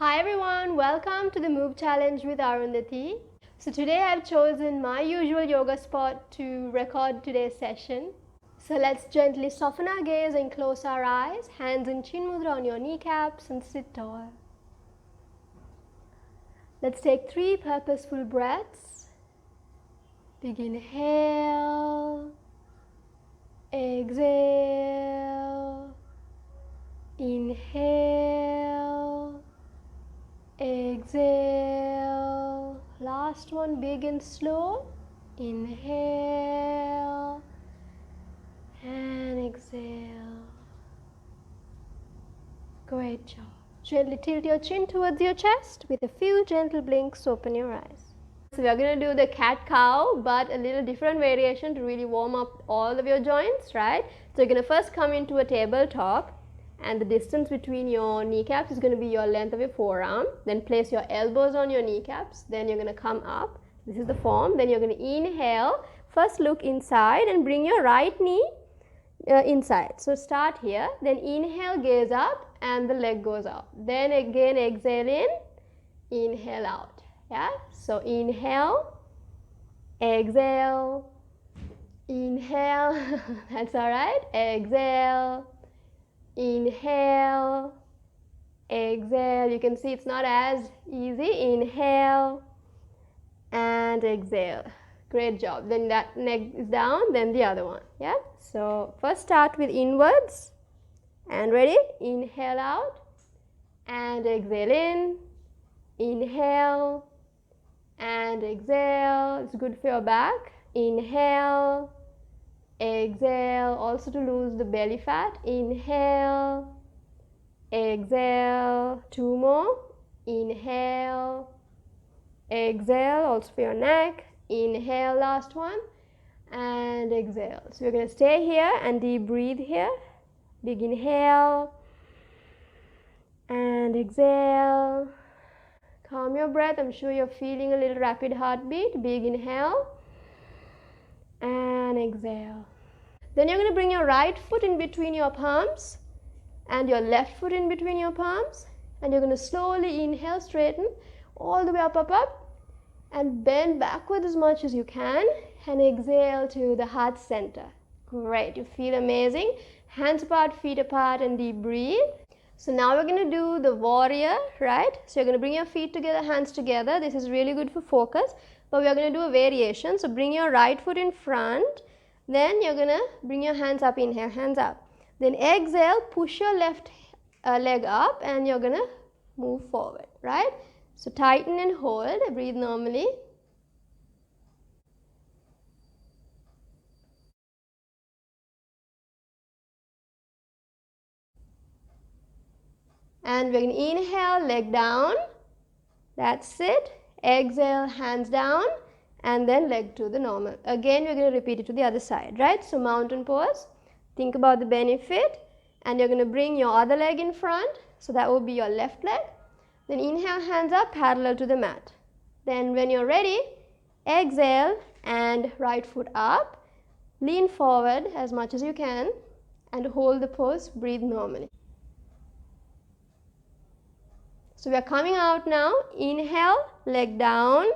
Hi everyone, welcome to the Move Challenge with Arundathi. So today I've chosen my usual yoga spot to record today's session. So let's gently soften our gaze and close our eyes, hands in chin mudra on your kneecaps and sit tall. Let's take 3 purposeful breaths. Big inhale, exhale, inhale, exhale. Last one, big and slow. Inhale and exhale. Great job. Gently tilt your chin towards your chest. With a few gentle blinks, open your eyes. So we are going to do the cat-cow, but a little different variation to really warm up all of your joints, right? So you're going to first come into a tabletop, and the distance between your kneecaps is going to be your length of your forearm. Then place your elbows on your kneecaps. Then you're going to come up. This is the form. Then you're going to inhale. First look inside and bring your right knee inside. So start here. Then inhale, gaze up, and the leg goes out. Then again exhale in, inhale out. Yeah, so inhale, exhale, inhale, that's all right, exhale, inhale, exhale. You can see it's not as easy. Inhale and exhale. Great job. Then that neck is down, then the other one. Yeah, so first start with inwards and ready. Inhale out and exhale in, inhale and exhale. It's good for your back. Inhale, exhale, also to lose the belly fat. Inhale, exhale. 2 more. Inhale, exhale, also for your neck. Inhale, last one, and exhale. So we're going to stay here and deep breathe here. Big inhale and exhale. Calm your breath. I'm sure you're feeling a little rapid heartbeat. Big inhale and exhale. Then you're going to bring your right foot in between your palms and your left foot in between your palms, and you're going to slowly inhale, straighten all the way up, up, up, and bend backward as much as you can, and exhale to the heart center. Great, you feel amazing. Hands apart, feet apart, and deep breathe. So now we're going to do the warrior, right? So you're going to bring your feet together, hands together. This is really good for focus, but we're going to do a variation. So bring your right foot in front, then you're going to bring your hands up. Inhale, hands up. Then exhale, push your left leg up, and you're going to move forward, right? So tighten and hold, breathe normally. And we're going to inhale, leg down. That's it. Exhale, hands down, and then leg to the normal. Again, we're going to repeat it to the other side, right? So mountain pose. Think about the benefit, and you're going to bring your other leg in front. So that will be your left leg. Then inhale, hands up, parallel to the mat. Then when you're ready, exhale and right foot up. Lean forward as much as you can and hold the pose. Breathe normally. So we are coming out now. Inhale, leg down.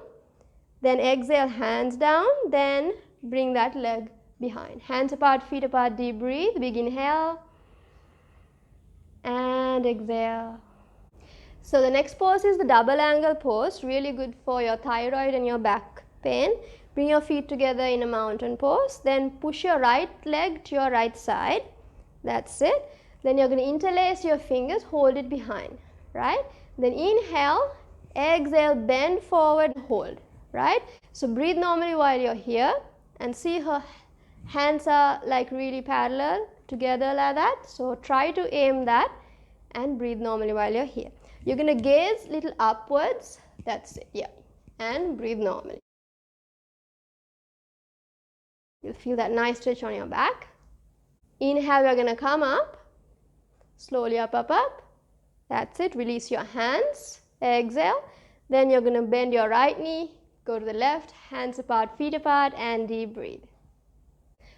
Then exhale, hands down. Then bring that leg behind. Hands apart, feet apart, deep breathe. Big inhale and exhale. So the next pose is the double angle pose. Really good for your thyroid and your back pain. Bring your feet together in a mountain pose. Then push your right leg to your right side. That's it. Then you're going to interlace your fingers, hold it behind, right? Then inhale, exhale, bend forward, hold, right? So breathe normally while you're here, and see her hands are like really parallel together like that. So try to aim that and breathe normally while you're here. You're going to gaze little upwards. That's it, yeah. And breathe normally. You'll feel that nice stretch on your back. Inhale, we're going to come up. Slowly up, up, up. That's it. Release your hands. Exhale. Then you're going to bend your right knee. Go to the left. Hands apart, feet apart, and deep breathe.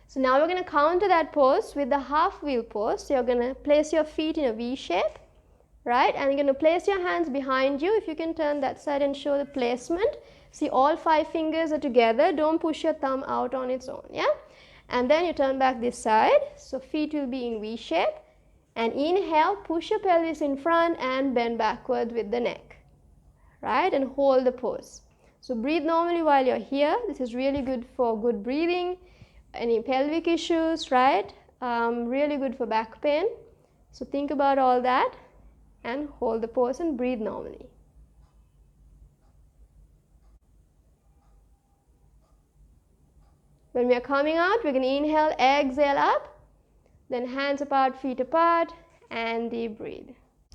So now we're going to counter that pose with the half wheel pose. So you're going to place your feet in a V shape. right? And you're going to place your hands behind you. If you can turn that side and show the placement. See, all 5 fingers are together. Don't push your thumb out on its own, yeah? And then you turn back this side. So feet will be in V shape. And inhale, push your pelvis in front and bend backwards with the neck, right? And hold the pose. So breathe normally while you're here. This is really good for good breathing, any pelvic issues, right? Really good for back pain. So think about all that and hold the pose and breathe normally. When we are coming out, we're going to inhale, exhale up, then hands apart, feet apart, and deep breathe.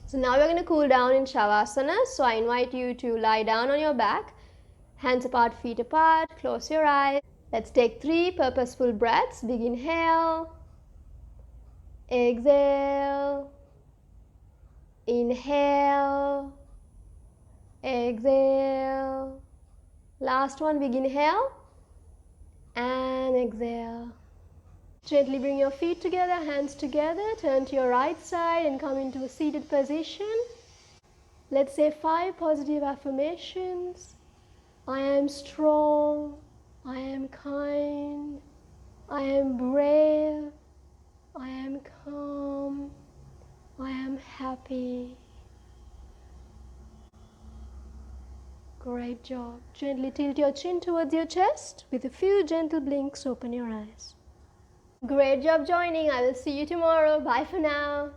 So now we're going to cool down in Savasana. So I invite you to lie down on your back, hands apart, feet apart, close your eyes. Let's take 3 purposeful breaths. Big inhale, exhale, inhale, exhale. Last one, big inhale and exhale. Gently bring your feet together, hands together, turn to your right side and come into a seated position. Let's say 5 positive affirmations. I am strong, I am kind, I am brave, I am calm, I am happy. Great job. Gently tilt your chin towards your chest. With a few gentle blinks, open your eyes. Great job joining. I will see you tomorrow. Bye for now.